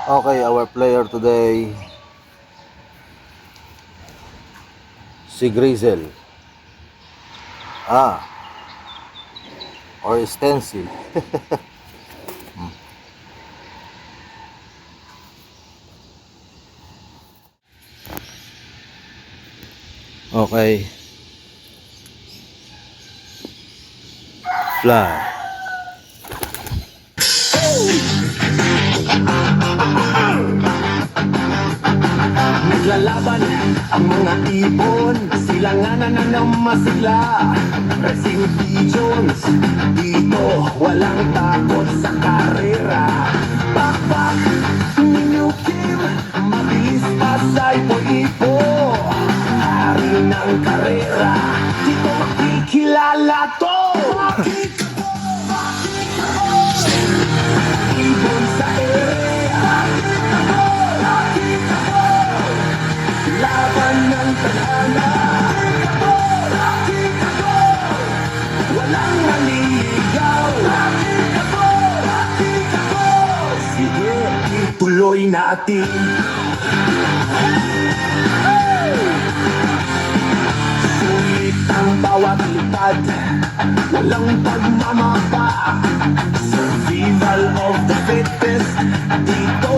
Okay, our player today, si Grizel. Ah, or Stencil. Okay, fly. Naglalaban ang mga ibon, sila nga nananamasigla. Racing pigeons, dito walang takot sa karera. Bakbak ni New Kim, mabilis pasay po ipo. Hari ng karera, dito makikilala to. Ibon sa ere, laban ng tadhana. Walang maliligaw. Sige, ituloy natin. Sulit ang bawat lipad, walang pagmamapa. Survival of the fittest, dito